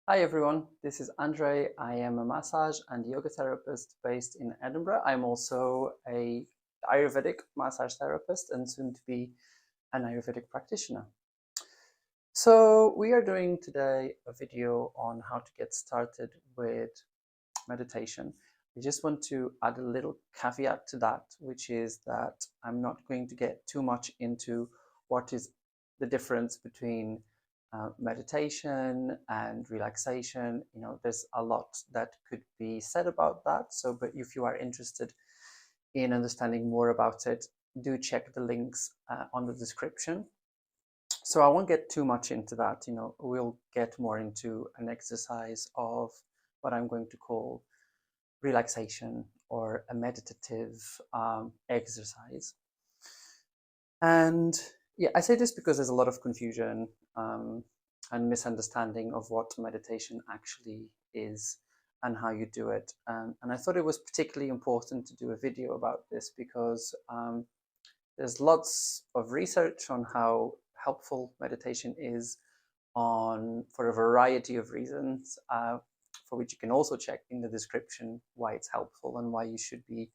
Hi everyone, this is Andre. I am a massage and yoga therapist based in Edinburgh. I'm also a Ayurvedic massage therapist and soon to be an Ayurvedic practitioner. So we are doing today a video on how to get started with meditation. I just want to add a little caveat to that, which is that I'm not going to get too much into what is the difference between meditation and relaxation. There's a lot that could be said about that. So, but if you are interested in understanding more about it, do check the links on the description. So I won't get too much into that. We'll get more into an exercise of what I'm going to call relaxation or a meditative exercise. And yeah, I say this because there's a lot of confusion and misunderstanding of what meditation actually is and how you do it. And I thought it was particularly important to do a video about this because there's lots of research on how helpful meditation is for a variety of reasons, for which you can also check in the description why it's helpful and why you should be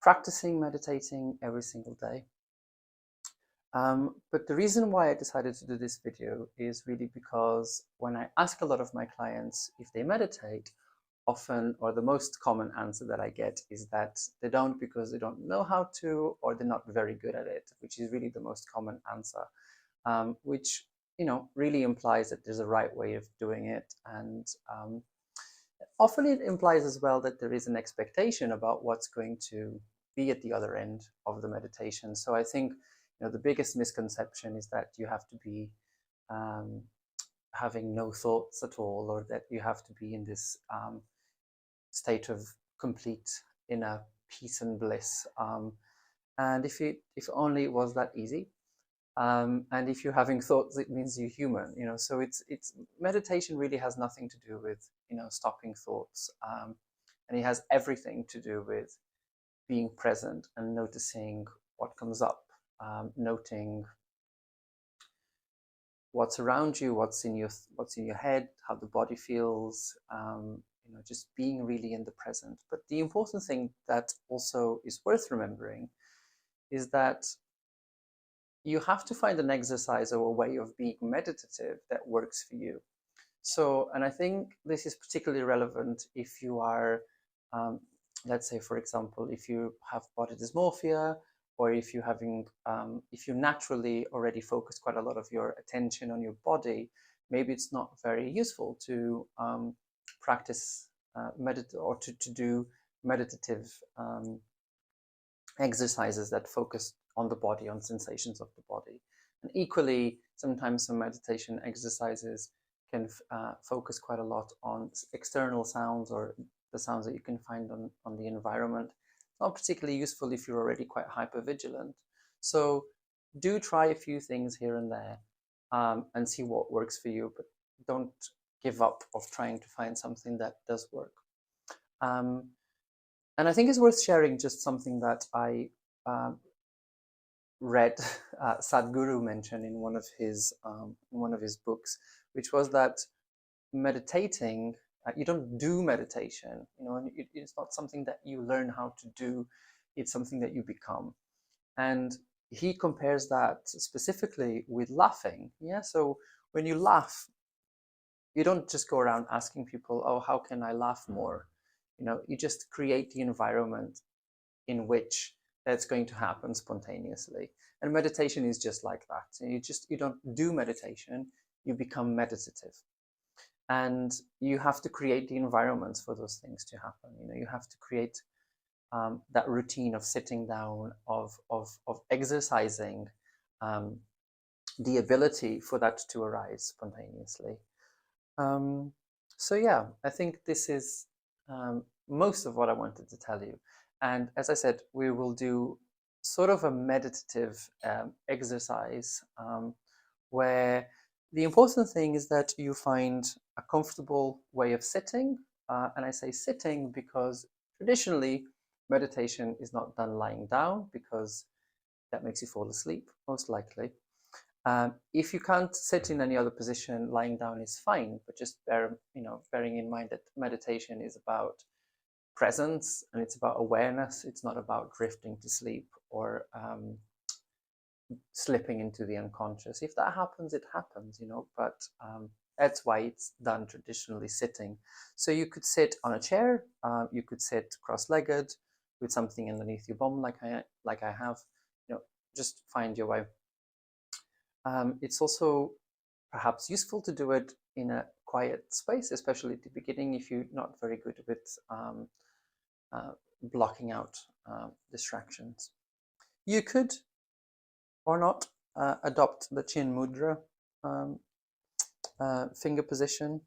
practicing meditating every single day. But the reason why I decided to do this video is really because when I ask a lot of my clients if they meditate, often, or the most common answer that I get is that they don't because they don't know how to, or they're not very good at it, which is really the most common answer, which really implies that there's a right way of doing it, and often it implies as well that there is an expectation about what's going to be at the other end of the meditation. So I think the biggest misconception is that you have to be um, having no thoughts at all, or that you have to be in this state of complete inner peace and bliss. And if only it was that easy. And if you're having thoughts, it means you're human. So it's meditation really has nothing to do with stopping thoughts, and it has everything to do with being present and noticing what comes up, noting what's around you, what's in your head, how the body feels. Just being really in the present. But the important thing that also is worth remembering is that you have to find an exercise or a way of being meditative that works for you. So, and I think this is particularly relevant if you are, um, let's say, for example, if you have body dysmorphia, or if you naturally already focus quite a lot of your attention on your body, maybe it's not very useful to practice or to do meditative exercises that focus on the body, on sensations of the body. And equally, sometimes some meditation exercises can focus quite a lot on external sounds or the sounds that you can find on the environment. It's not particularly useful if you're already quite hypervigilant. So do try a few things here and there, and see what works for you, but don't give up of trying to find something that does work. Um, and I think it's worth sharing just something that I um, read Sadhguru mention in one of his books, which was that meditating, you don't do meditation, and it's not something that you learn how to do, it's something that you become. And he compares that specifically with laughing. Yeah, so when you laugh, you don't just go around asking people, oh, how can I laugh more? You just create the environment in which that's going to happen spontaneously. And meditation is just like that. You don't do meditation, you become meditative. And you have to create the environments for those things to happen. You have to create that routine of sitting down, of exercising um, the ability for that to arise spontaneously. Um, so yeah, I think this is most of what I wanted to tell you. And as I said, we will do sort of a meditative exercise where the important thing is that you find a comfortable way of sitting. And I say sitting because traditionally meditation is not done lying down because that makes you fall asleep, most likely. If you can't sit in any other position, lying down is fine, but just bearing in mind that meditation is about presence and it's about awareness. It's not about drifting to sleep or slipping into the unconscious. If that happens, it happens, but that's why it's done traditionally sitting. So you could sit on a chair, you could sit cross-legged with something underneath your bum, like I have. Just find your way. It's also perhaps useful to do it in a quiet space, especially at the beginning if you're not very good with blocking out distractions. You could or not adopt the Chin Mudra finger position,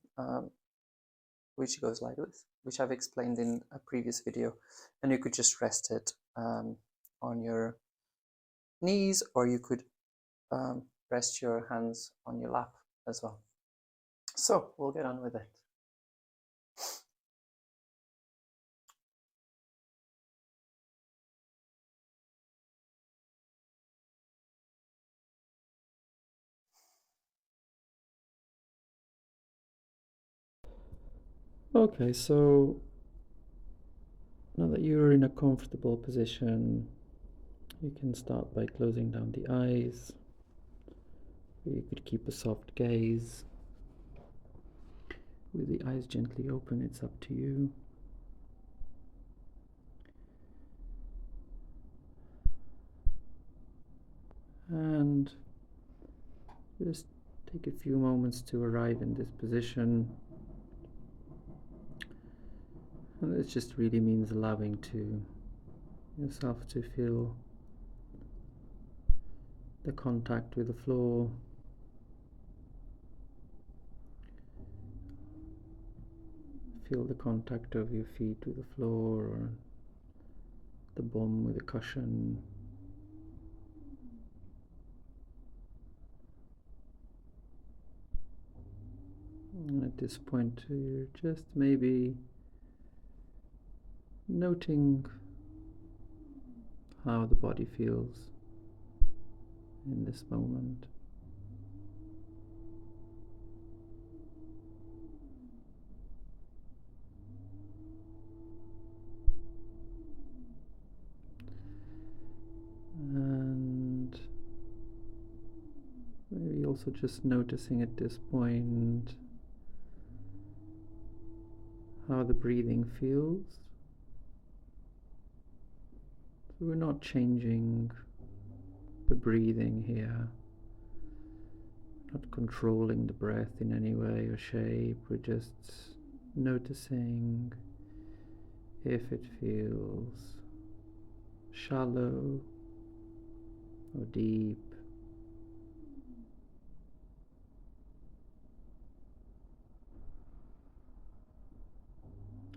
which goes like this, which I've explained in a previous video, and you could just rest it on your knees, or you could rest your hands on your lap as well. So we'll get on with it. Okay, so now that you're in a comfortable position, you can start by closing down the eyes. You could keep a soft gaze. With the eyes gently open, it's up to you. And just take a few moments to arrive in this position. And this just really means allowing yourself to feel the contact with the floor. Feel the contact of your feet with the floor, or the bum with the cushion. And at this point, you're just maybe noting how the body feels in this moment. And maybe also just noticing at this point how the breathing feels. So we're not changing the breathing here, not controlling the breath in any way or shape. We're just noticing if it feels shallow or deep,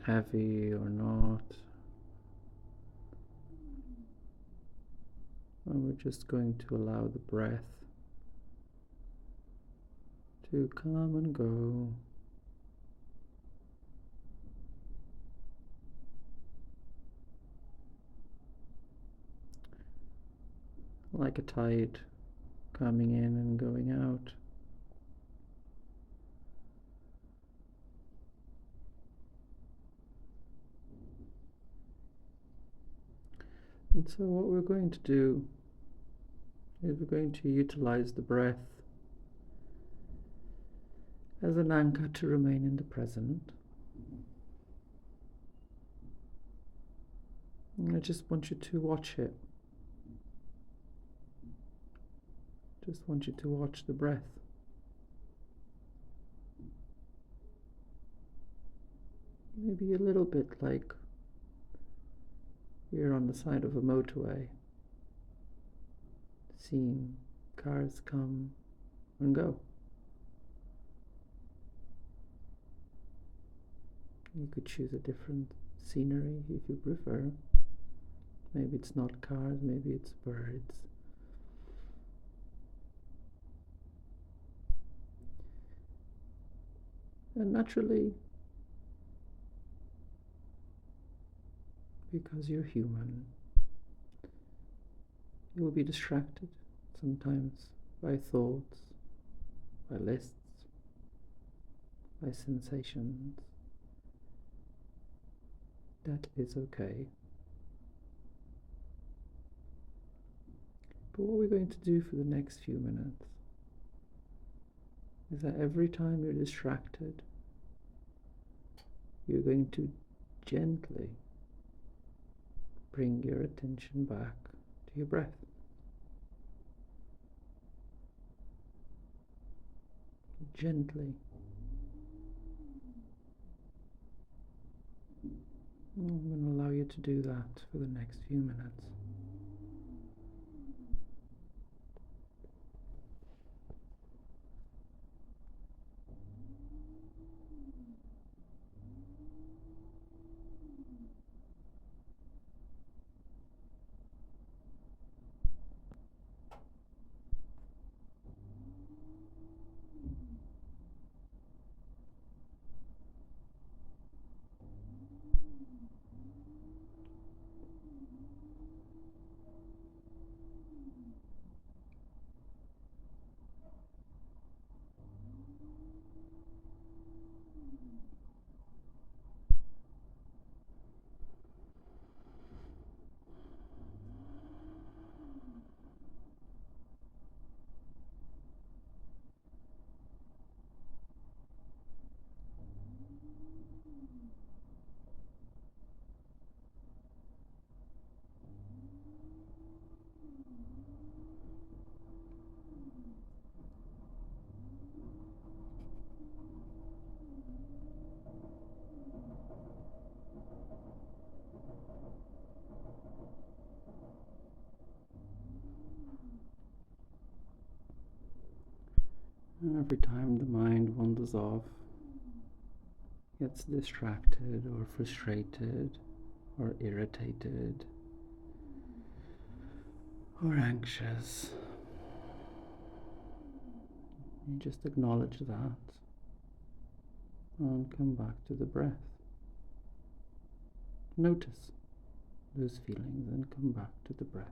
heavy or not. And we're just going to allow the breath to come and go. Like a tide coming in and going out. And so what we're going to do is we're going to utilize the breath as an anchor to remain in the present. And I just want you to watch it. Just want you to watch the breath. Maybe a little bit like you're on the side of a motorway, seeing cars come and go. You could choose a different scenery if you prefer. Maybe it's not cars, maybe it's birds. And naturally, because you're human, you will be distracted sometimes by thoughts, by lists, by sensations. That is okay. But what we're going to do for the next few minutes is that every time you're distracted, you're going to gently bring your attention back to your breath. Gently. I'm going to allow you to do that for the next few minutes. And every time the mind wanders off, gets distracted or frustrated or irritated or anxious, you just acknowledge that and come back to the breath. Notice those feelings and come back to the breath.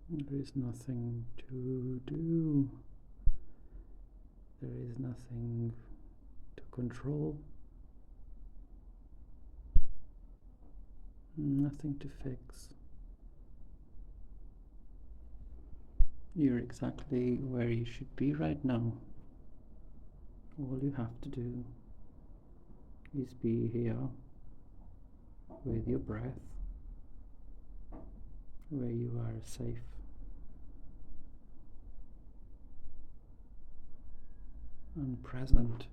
There is nothing to do. There is nothing to control. Nothing to fix. You're exactly where you should be right now. All you have to do is be here with your breath, where you are safe and present.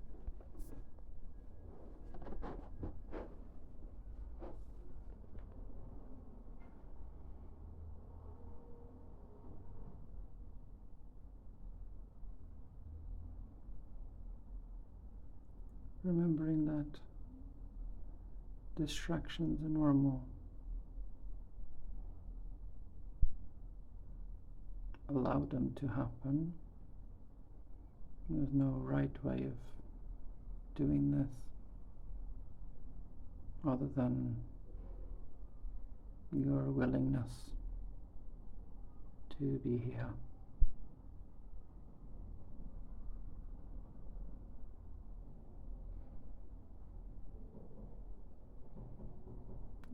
Remembering that distractions are normal. Allow them to happen. There's no right way of doing this other than your willingness to be here.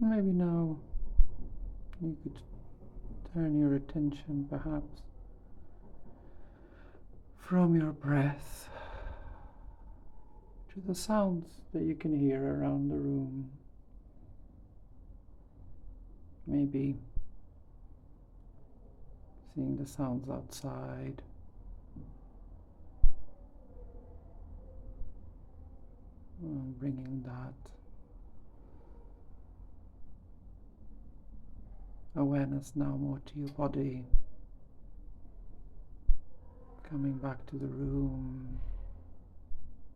Maybe now you could turn your attention perhaps from your breath to the sounds that you can hear around the room. Maybe seeing the sounds outside, and bringing that awareness now more to your body, coming back to the room,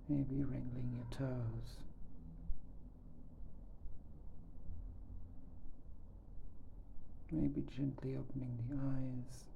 maybe wriggling your toes. Maybe gently opening the eyes.